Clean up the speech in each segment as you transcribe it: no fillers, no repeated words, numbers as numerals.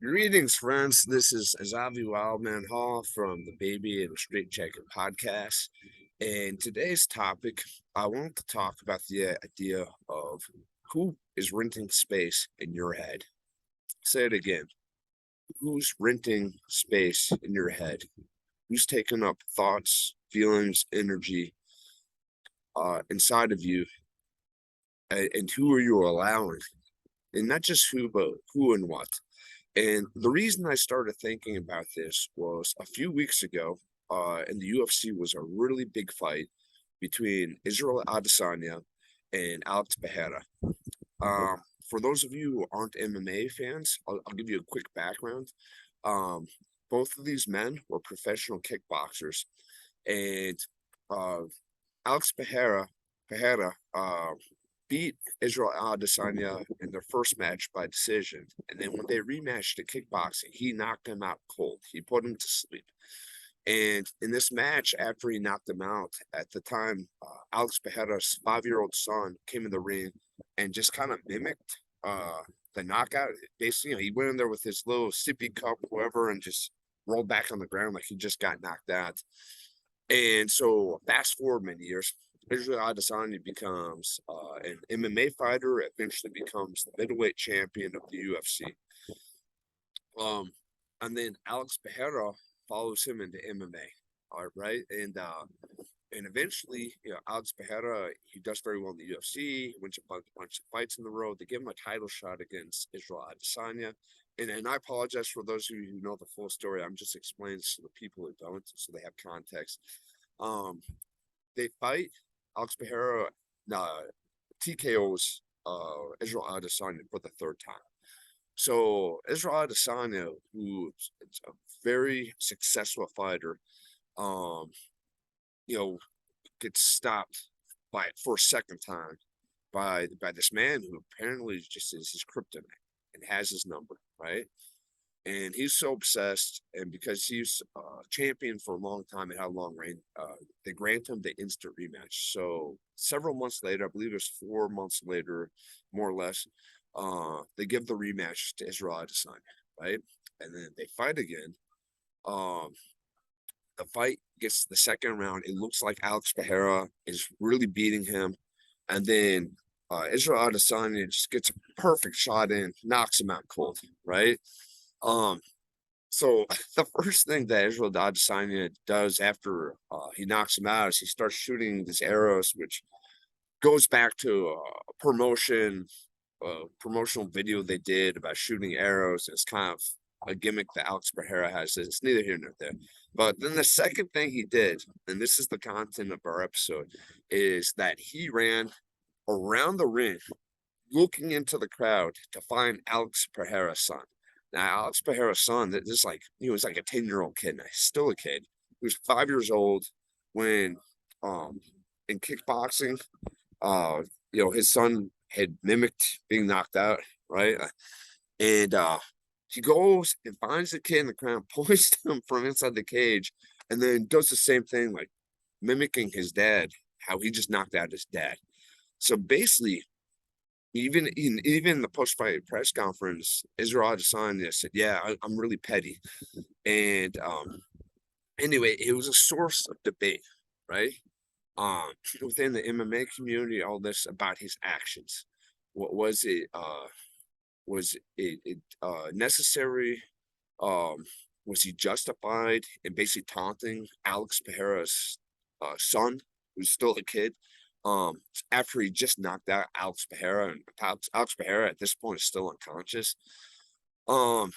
Greetings, friends. This is Azavi Wildman Hall from the Baby and Straight Jacket podcast. And today's topic, I want to talk about the idea of who is renting space in your head. Say it again. Who's renting space in your head? Who's taking up thoughts, feelings, energy inside of you? And who are you allowing? And not just who, but who and what. And the reason I started thinking about this was a few weeks ago, in the UFC was a really big fight between Israel Adesanya and Alex Pereira. For those of you who aren't MMA fans, I'll give you a quick background. Um, both of these men were professional kickboxers, and uh, Alex Pereira beat Israel Adesanya in their first match by decision. And then when they rematched at kickboxing, he knocked him out cold. He put him to sleep. And in this match, after he knocked him out, at the time, Alex Pereira's 5-year-old son came in the ring and just kind of mimicked the knockout. Basically, he went in there with his little sippy cup, whatever, and just rolled back on the ground like he just got knocked out. And so, fast forward many years, Israel Adesanya becomes an MMA fighter, eventually becomes the middleweight champion of the UFC. Um, and then Alex Pereira follows him into MMA. All right, and eventually, Alex Pereira, he does very well in the UFC. He wins a bunch of fights in the road. They give him a title shot against Israel Adesanya. And I apologize for those of you who know the full story. I'm just explaining this to the people who don't, so they have context. Um, they fight. Alex Pereira TKOs Israel Adesanya for the third time. So Israel Adesanya, who is a very successful fighter, um, you know, gets stopped for a second time by this man who apparently just is his kryptonite and has his number, right? And he's so obsessed, and because he's champion for a long time and had a long reign, they grant him the instant rematch. So several months later, I believe it was 4 months later, more or less, they give the rematch to Israel Adesanya, right? And then they fight again. Um, the fight gets the second round. It looks like Alex Pereira is really beating him, and then Israel Adesanya just gets a perfect shot in, knocks him out cold, right? Um, so the first thing that Israel Adesanya does after he knocks him out is he starts shooting these arrows, which goes back to promotional video they did about shooting arrows. It's kind of a gimmick that Alex Pereira has. It's neither here nor there. But then the second thing he did, and this is the content of our episode, is that he ran around the ring, looking into the crowd to find Alex Pereira's son. Now, Alex Pereira's son, that is like he was like a 10-year-old kid, now he's still a kid. He was 5 years old when in kickboxing, uh, his son had mimicked being knocked out, right? And he goes and finds the kid in the crowd, points to him from inside the cage, and then does the same thing, like mimicking his dad, how he just knocked out his dad. So basically, even the post fight press conference, Israel Adesanya said, "Yeah, I'm really petty," and anyway, it was a source of debate, right? Within the MMA community, all this about his actions. What was it? Was it necessary? Um, was he justified in basically taunting Alex Pereira's son, who's still a kid? After he just knocked out Alex Pereira, and Alex Pereira at this point is still unconscious. Um,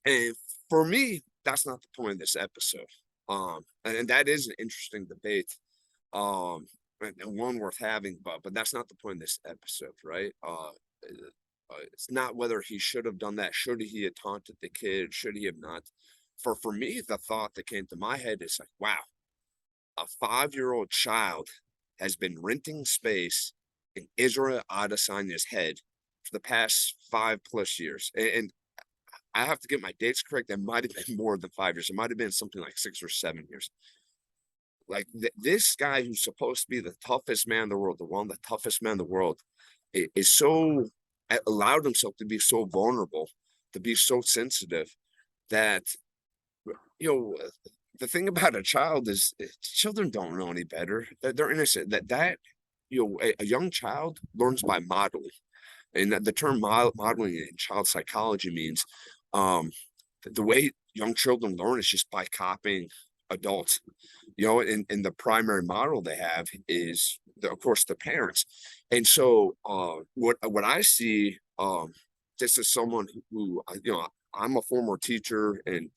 and for me, that's not the point of this episode. And that is an interesting debate. And one worth having, but that's not the point of this episode, right? It's not whether he should have done that. Should he have taunted the kid? Should he have not? For me, the thought that came to my head is like, wow, a 5-year-old child has been renting space in Israel Adesanya's head for the past 5+ years. And I have to get my dates correct. It might have been more than 5 years. It might have been something like 6 or 7 years. Like this guy who's supposed to be the toughest man in the world, the one of the toughest men in the world, is so allowed himself to be so vulnerable to be so sensitive that, you know, the thing about a child is children don't know any better. They're innocent. A young child learns by modeling. And the term modeling in child psychology means um, the way young children learn is just by copying adults. And the primary model they have is, of course, the parents. And so, what I see, this is someone who, I'm a former teacher and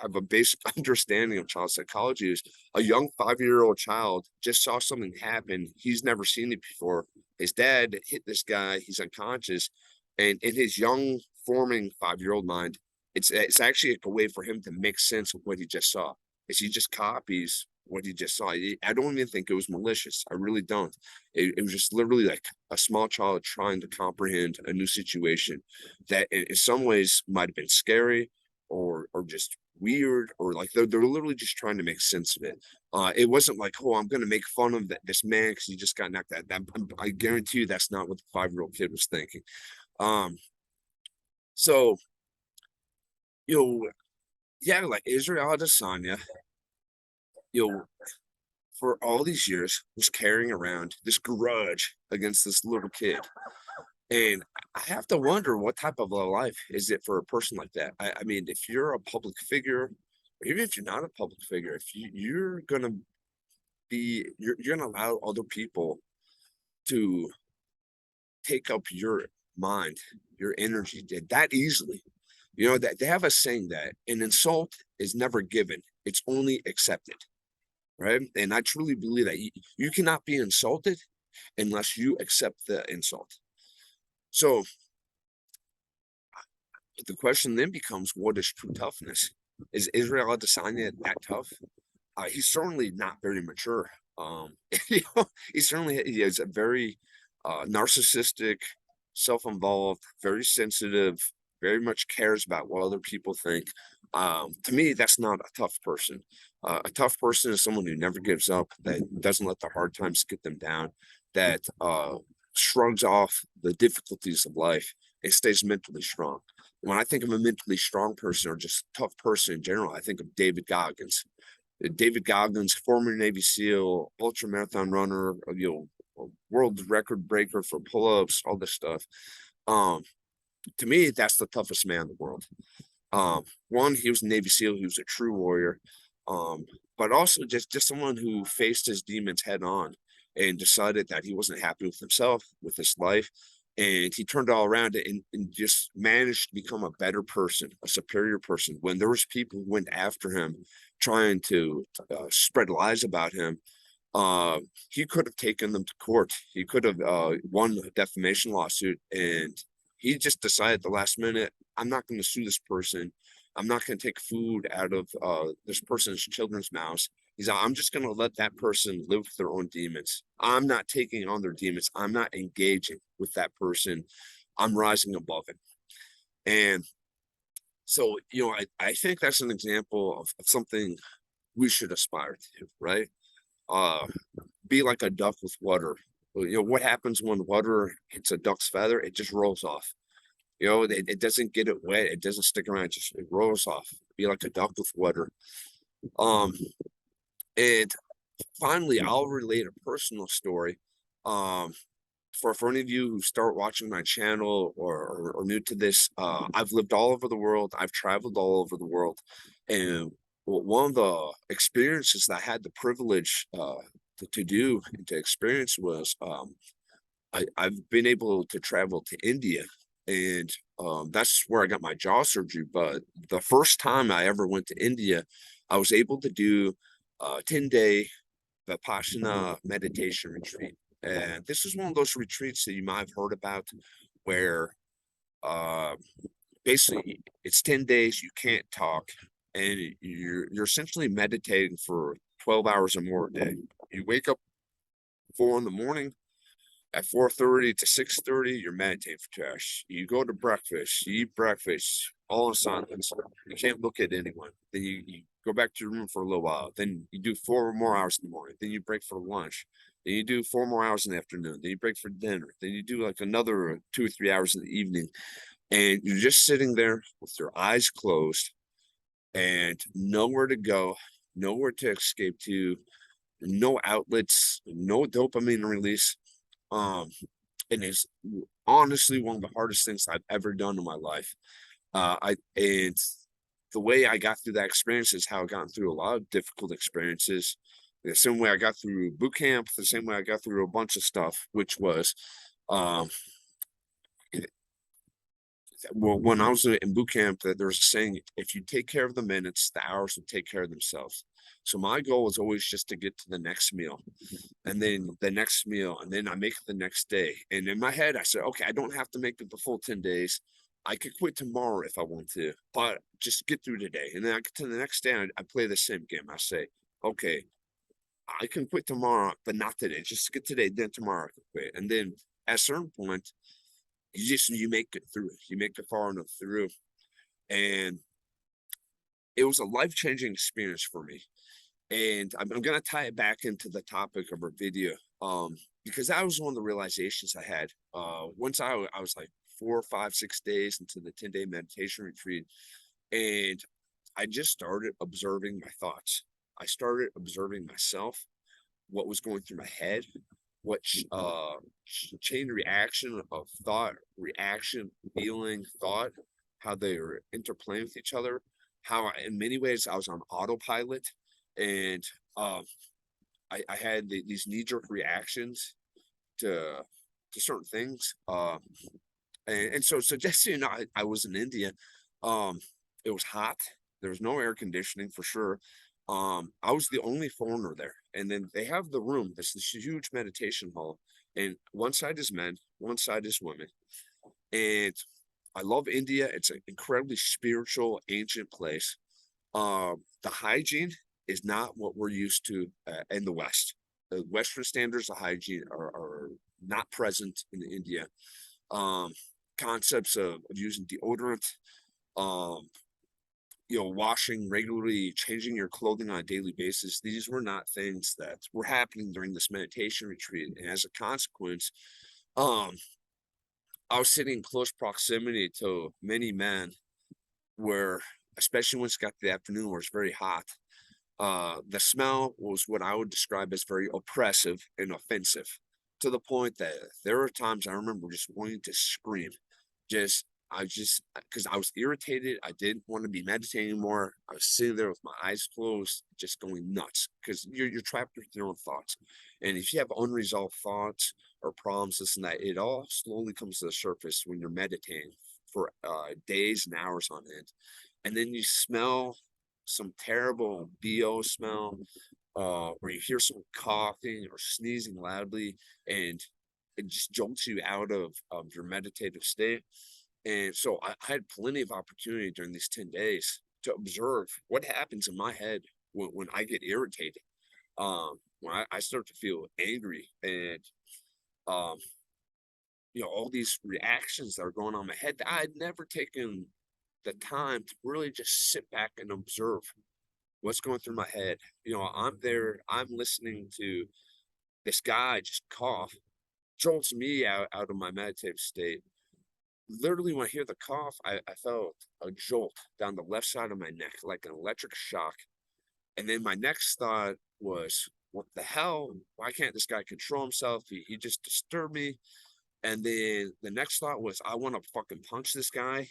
have a basic understanding of child psychology. Is a young 5-year-old child just saw something happen. He's never seen it before. His dad hit this guy. He's unconscious, and in his young forming 5-year-old mind, it's actually a way for him to make sense of what he just saw. Is he just copies what he just saw. I don't even think it was malicious. I really don't. It was just literally like a small child trying to comprehend a new situation that in some ways might have been scary or just weird, or like they're literally just trying to make sense of it. It wasn't like, oh, I'm going to make fun of this man because he just got knocked out. I guarantee you that's not what the 5-year-old kid was thinking. Um, so, you know, yeah, like Israel Adesanya, you know, for all these years was carrying around this grudge against this little kid. And I have to wonder what type of a life is it for a person like that? I mean, if you're a public figure, or even if you're not a public figure, if you're gonna you're gonna allow other people to take up your mind, your energy that easily. That they have a saying that an insult is never given, it's only accepted. Right. And I truly believe that you cannot be insulted unless you accept the insult. So the question then becomes, what is true toughness? Is Israel Adesanya that tough? He's certainly not very mature. He is a very narcissistic, self-involved, very sensitive, very much cares about what other people think. To me, that's not a tough person. A tough person is someone who never gives up, that doesn't let the hard times get them down, that shrugs off the difficulties of life and stays mentally strong. When I think of a mentally strong person or just tough person in general, I think of David Goggins. David Goggins, former Navy SEAL, ultra marathon runner, world record breaker for pull-ups, all this stuff. Um, to me, that's the toughest man in the world. One, he was a Navy SEAL, he was a true warrior, but also just someone who faced his demons head on and decided that he wasn't happy with himself, with his life, and he turned it all around and just managed to become a better person, a superior person. When there was people who went after him, trying to spread lies about him, he could have taken them to court. He could have won a defamation lawsuit, and he just decided at the last minute, I'm not going to sue this person. I'm not going to take food out of this person's children's mouths. I'm just going to let that person live with their own demons. I'm not taking on their demons. I'm not engaging with that person. I'm rising above it. And so, I think that's an example of something we should aspire to, right? Uh, be like a duck with water. What happens when water hits a duck's feather? It just rolls off. It doesn't get it wet. It doesn't stick around. It rolls off. Be like a duck with water. Um, and finally, I'll relate a personal story. Um, for any of you who start watching my channel or new to this, I've lived all over the world. I've traveled all over the world, and one of the experiences that I had the privilege to do and to experience was I've been able to travel to India, and that's where I got my jaw surgery. But the first time I ever went to India, I was able to do a 10-day Vipassana meditation retreat. And this is one of those retreats that you might have heard about where uh, basically it's 10 days, you can't talk, and you're essentially meditating for 12 hours or more a day. You wake up 4 in the morning. At 4:30 to 6:30, you're meditating for 2 hours. You go to breakfast, you eat breakfast, all in silence. You can't look at anyone. Then you go back to your room for a little while. Then you do 4 more hours in the morning. Then you break for lunch. Then you do 4 more hours in the afternoon. Then you break for dinner. Then you do like another 2 or 3 hours in the evening. and you're just sitting there with your eyes closed and nowhere to go, nowhere to escape to, no outlets, no dopamine release. Um, and it's honestly one of the hardest things I've ever done in my life. And the way I got through that experience is how I got through a lot of difficult experiences. The same way I got through boot camp, the same way I got through a bunch of stuff, which was um, well, when I was in boot camp, that there was a saying: if you take care of the minutes, the hours will take care of themselves. So my goal was always just to get to the next meal, and then the next meal, and then I make it the next day. And in my head, I said, okay, I don't have to make it the full 10 days. I could quit tomorrow if I want to, but just get through today. And then I get to the next day, and I play the same game. I say, okay, I can quit tomorrow, but not today. Just get today, then tomorrow I can quit. And then at a certain point, you make it through. You make it far enough through, and it was a life changing experience for me. And I'm gonna tie it back into the topic of our video, because that was one of the realizations I had. Once I was like 4, 5, 6 days into the 10-day meditation retreat, and I just started observing my thoughts. I started observing myself, what was going through my head, what chain reaction of thought, reaction, feeling, thought, how they were interplaying with each other, how in many ways I was on autopilot, and um, I had these knee-jerk reactions to certain things. And so just so you know, I was in India. Um, it was hot. There was no air conditioning for sure. I was the only foreigner there. And then they have the room, this huge meditation hall, and one side is men, one side is women. And I love India. It's an incredibly spiritual, ancient place. The hygiene is not what we're used to in the West. The Western standards of hygiene are not present in India. Um, Concepts of using deodorant, um, washing regularly, changing your clothing on a daily basis. These were not things that were happening during this meditation retreat. And as a consequence, um, I was sitting in close proximity to many men where, especially once it got to the afternoon where it's very hot, the smell was what I would describe as very oppressive and offensive, to the point that there were times I remember just wanting to scream. Because I was irritated. I didn't want to be meditating anymore. I was sitting there with my eyes closed, just going nuts because you're trapped with your own thoughts. And if you have unresolved thoughts or problems, this and that, it all slowly comes to the surface when you're meditating for days and hours on end. And then you smell some terrible BO smell, or you hear someone coughing or sneezing loudly, and it just jolts you out of your meditative state. And so I had plenty of opportunity during these 10 days to observe what happens in my head when I get irritated. When I start to feel angry, and um, all these reactions that are going on in my head that I had never taken the time to really just sit back and observe what's going through my head. I'm there, I'm listening to this guy just cough, jolts me out of my meditative state. Literally, when I hear the cough, I felt a jolt down the left side of my neck, like an electric shock. And then my next thought was, what the hell? Why can't this guy control himself? He just disturbed me. And then the next thought was, I want to fucking punch this guy.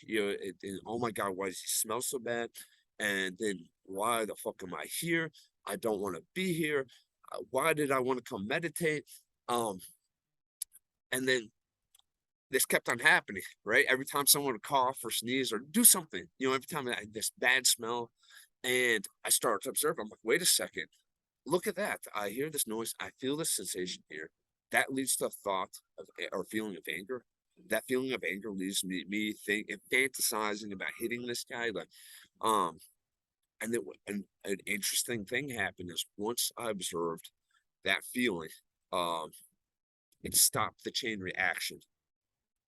Oh my God, why does he smell so bad? And then, why the fuck am I here? I don't want to be here. Why did I want to come meditate? Um, and then this kept on happening, right? Every time someone would cough or sneeze or do something, every time I had this bad smell, and I started to observe, I'm like, wait a second, look at that. I hear this noise. I feel this sensation here. That leads to a thought of, or feeling of anger. That feeling of anger leads me thinking, fantasizing about hitting this guy. Um, and then an interesting thing happened is once I observed that feeling, um, it stopped the chain reaction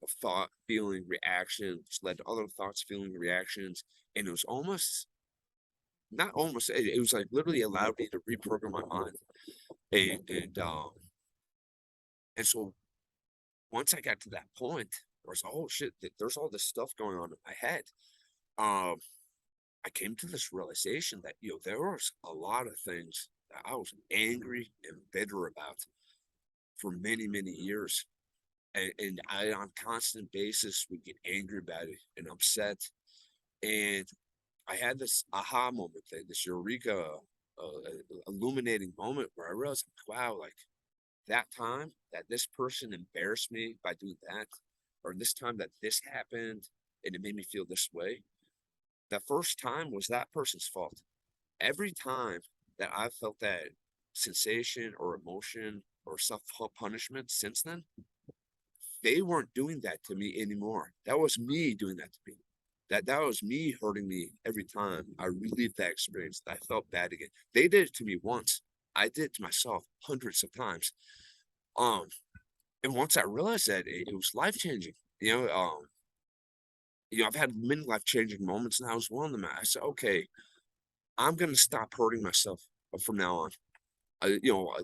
of thought, feeling, reaction, which led to other thoughts, feeling, reactions. And it was almost, not almost, it was like literally allowed me to reprogram my mind. And, and, um, and so once I got to that point, was, oh shit, there's all this stuff going on in my head. Um, I came to this realization that, there was a lot of things that I was angry and bitter about for many, many years. And I, on a constant basis, would get angry about it and upset. And I had this aha moment, this eureka, illuminating moment where I realized, wow, like that time that this person embarrassed me by doing that, or this time that this happened and it made me feel this way, the first time was that person's fault. Every time that I've felt that sensation or emotion or self punishment since then, they weren't doing that to me anymore. That was me doing that to me. That was me hurting me every time I relived that experience. I felt bad again. They did it to me once. I did it to myself hundreds of times. Um, and once I realized that, it was life changing. I've had many life changing moments, and that was one of them. I said, okay, I'm gonna stop hurting myself from now on.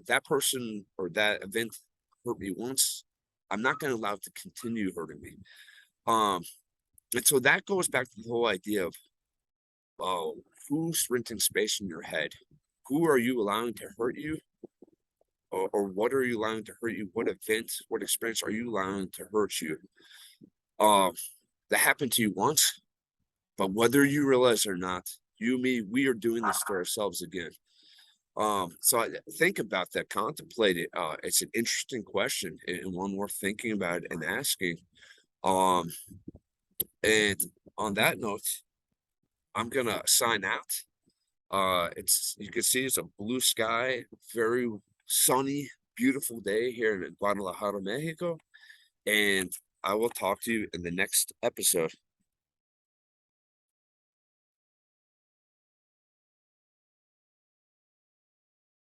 That person or that event hurt me once. I'm not gonna allow it to continue hurting me. Um, and so that goes back to the whole idea of uh, who's renting space in your head? Who are you allowing to hurt you? Or what are you allowing to hurt you? What event, what experience are you allowing to hurt you? Um, that happened to you once, but whether you realize it or not, you, me, we are doing this to ourselves again. So I think about that, contemplate it. It's an interesting question and one worth thinking about and asking. Um, and on that note, I'm gonna sign out. It's you can see it's a blue sky, very sunny, beautiful day here in Guadalajara, Mexico. And I will talk to you in the next episode.